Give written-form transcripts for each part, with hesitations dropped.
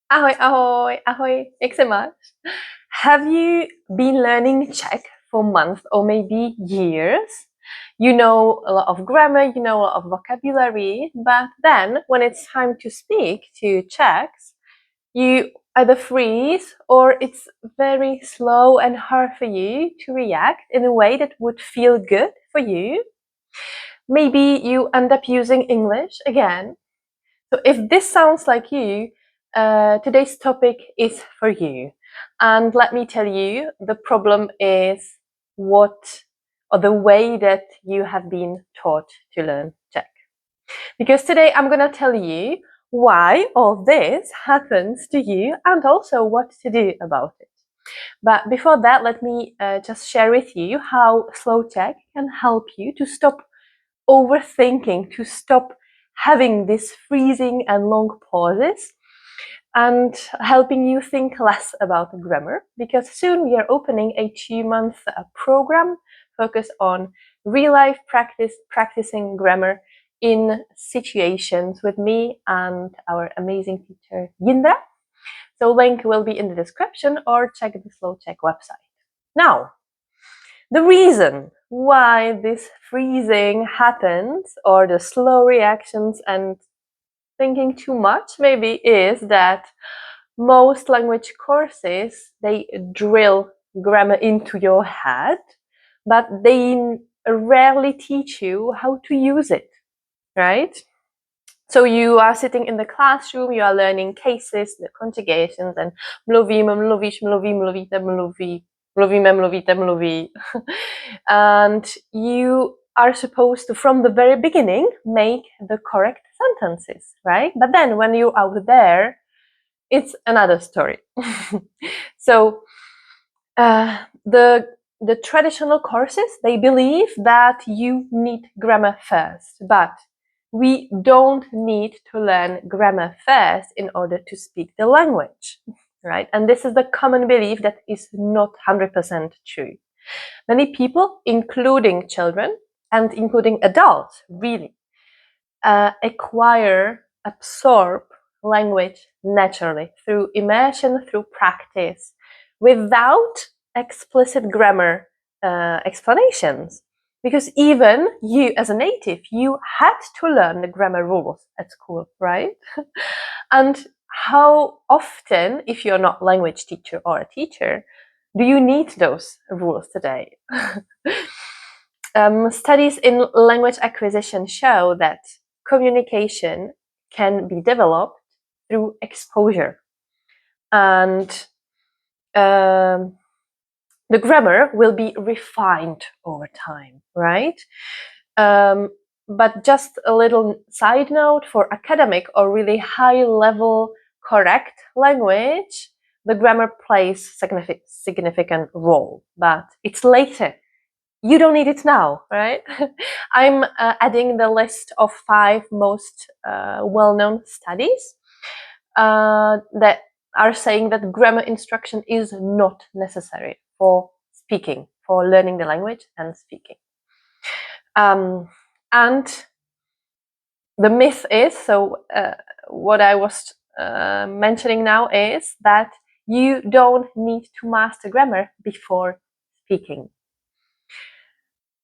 Ahoj, ahoj, ahoj, jak se máš? Have you been learning Czech for months or maybe years? You know a lot of grammar, you know a lot of vocabulary, but then when it's time to speak to Czechs, you either freeze or it's very slow and hard for you to react in a way that would feel good for you. Maybe you end up using English again. So if this sounds like you, today's topic is for you. And let me tell you, the problem is the way that you have been taught to learn Czech. Because today I'm going to tell you why all this happens to you and also what to do about it. But before that, let me just share with you how slow Czech can help you to stop overthinking, to stop having these freezing and long pauses, and helping you think less about grammar, because soon we are opening a 2-month program focused on real life practicing grammar in situations with me and our amazing teacher Yinda. So link will be in the description, or check the Slow Czech website. Now, the reason why this freezing happens, or the slow reactions and thinking too much maybe, is that most language courses, they drill grammar into your head, but they rarely teach you how to use it, right? So you are sitting in the classroom, you are learning cases, the conjugations, and mluvím, mluvíš, mluví, mluvíte, mluví, mluvíme, mluvíte, mluví. And you are supposed to, from the very beginning, make the correct sentences, right? But then when you're out there, it's another story. So the traditional courses, they believe that you need grammar first, but we don't need to learn grammar first in order to speak the language, right? And this is the common belief that is not 100% true. Many people, including children and including adults, really absorb language naturally through immersion, through practice, without explicit grammar explanations. Because even you, as a native, you had to learn the grammar rules at school, right? And how often, if you're not a language teacher or a teacher, do you need those rules today? Studies in language acquisition show that communication can be developed through exposure, and the grammar will be refined over time, right? But just a little side note, for academic or really high level correct language, the grammar plays significant role, but it's later. You don't need it now, right? I'm adding the list of 5 most well-known studies that are saying that grammar instruction is not necessary for speaking, for learning the language and speaking. And the myth is, so what I was mentioning now is that you don't need to master grammar before speaking.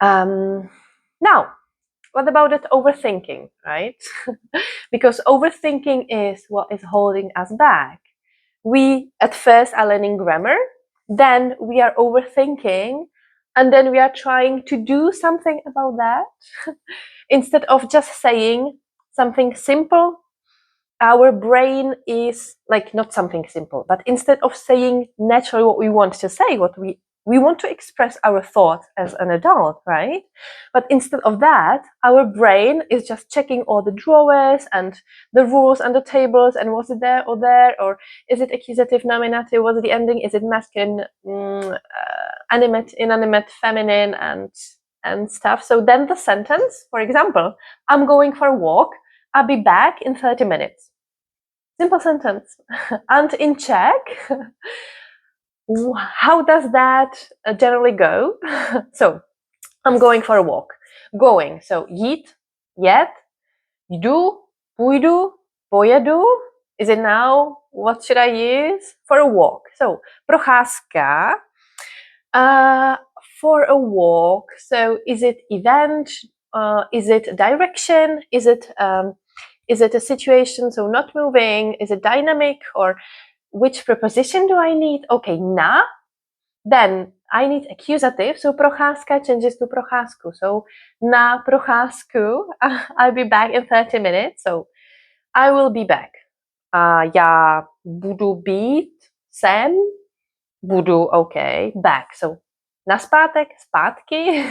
Now, what about that overthinking, right? Because overthinking is what is holding us back. We at first are learning grammar, then we are overthinking, and then we are trying to do something about that. Instead of just saying something simple, our brain is like, not something simple, but instead of saying naturally what we want to say, what we want to express our thoughts as an adult, right? But instead of that, our brain is just checking all the drawers and the rules and the tables, and was it there, or is it accusative, nominative, was it the ending, is it masculine, animate, inanimate, feminine, and stuff. So then the sentence, for example, I'm going for a walk, I'll be back in 30 minutes. Simple sentence. And in Czech, how does that generally go? So, I'm going for a walk. Going, so jít, jet, jdu, půjdu, pojedu. Is it now? What should I use? For a walk. So, procházka. For a walk. So, is it event? Is it direction? Is it a situation, so not moving? Is it dynamic? Or which preposition do I need? Okay, na. Then I need accusative, so procházka changes to procházku. So na procházku, I'll be back in 30 minutes. So I will be back. Já budu být, jsem, budu, okay, back. So naspátek, zpátky,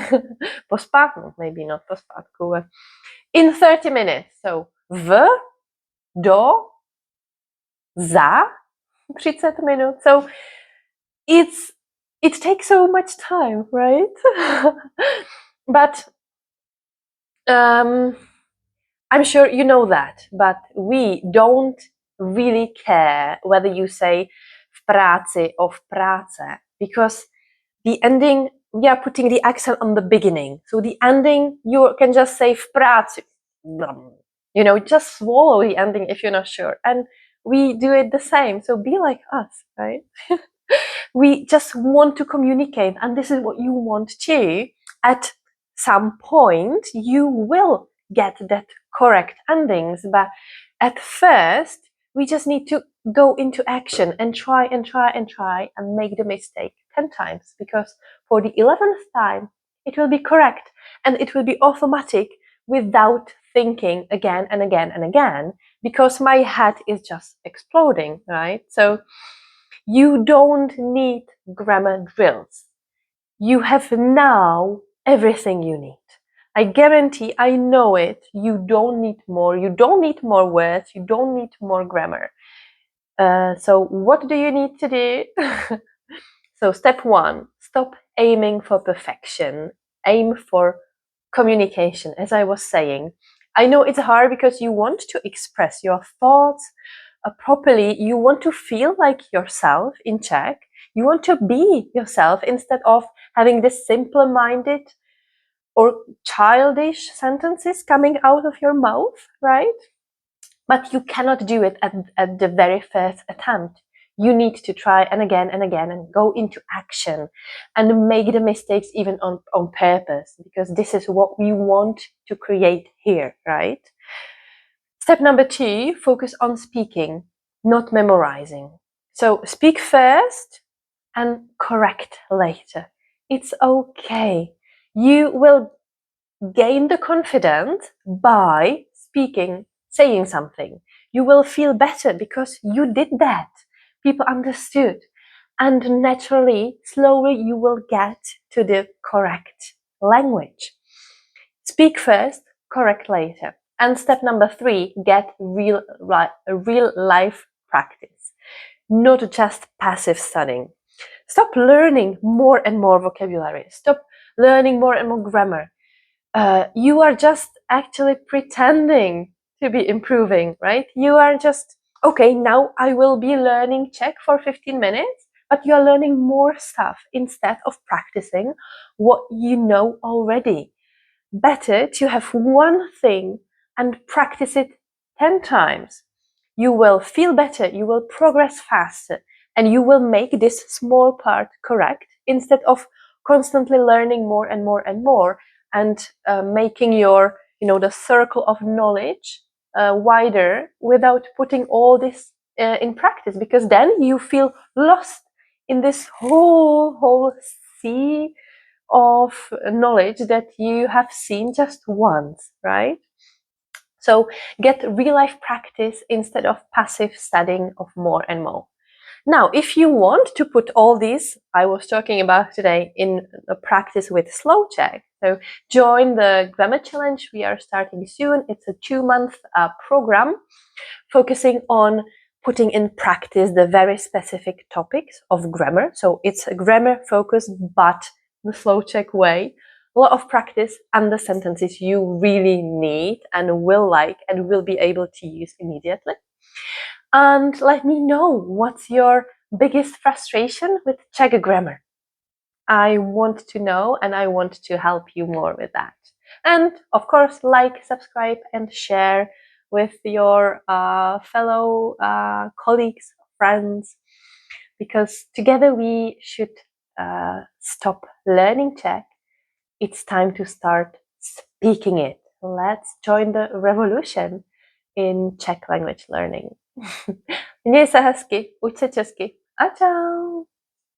pospátku, maybe not pospátku. In 30 minutes. So v, do, za 30 minut. So it takes so much time, right? But I'm sure you know that, but we don't really care whether you say v práci or v práce, because the ending, we are putting the accent on the beginning. So the ending, you can just say v práci. You know, just swallow the ending if you're not sure. And we do it the same. So be like us, right? We just want to communicate, and this is what you want too. At some point, you will get that correct endings, but at first, we just need to go into action and try and try and try and make the mistake 10 times, because for the 11th time, it will be correct and it will be automatic without thinking again and again and again, because my head is just exploding, right? So you don't need grammar drills. You have now everything you need. I guarantee, I know it, you don't need more. You don't need more words. You don't need more grammar. So what do you need to do? So step 1, stop aiming for perfection. Aim for communication, as I was saying. I know it's hard because you want to express your thoughts properly. You want to feel like yourself in Czech. You want to be yourself instead of having this simple-minded or childish sentences coming out of your mouth, right? But you cannot do it at the very first attempt. You need to try and again and go into action and make the mistakes even on purpose, because this is what we want to create here, right? Step number 2, focus on speaking, not memorizing. So speak first and correct later. It's okay. You will gain the confidence by speaking, saying something. You will feel better because you did that. People understood. And naturally, slowly, you will get to the correct language. Speak first, correct later. And step number 3, get real life practice, not just passive studying. Stop learning more and more vocabulary. Stop learning more and more grammar. You are just actually pretending to be improving, right? You are just, okay, now I will be learning Czech for 15 minutes, but you are learning more stuff instead of practicing what you know already. Better to have one thing and practice it 10 times. You will feel better, you will progress faster, and you will make this small part correct instead of constantly learning more and more and more, and making your, the circle of knowledge wider without putting all this in practice, because then you feel lost in this whole sea of knowledge that you have seen just once, right? So get real life practice instead of passive studying of more and more. Now, if you want to put all these I was talking about today in a practice with Slow Czech, so join the Grammar Challenge. We are starting soon. It's a 2-month program focusing on putting in practice the very specific topics of grammar. So it's a grammar focus, but the Slow Czech way. A lot of practice and the sentences you really need and will like and will be able to use immediately. And let me know, what's your biggest frustration with Czech grammar? I want to know, and I want to help you more with that. And of course, like, subscribe, and share with your fellow colleagues, friends, because together we should stop learning Czech. It's time to start speaking it. Let's join the revolution in Czech language learning. Měj se hezky, uč se česky a čau.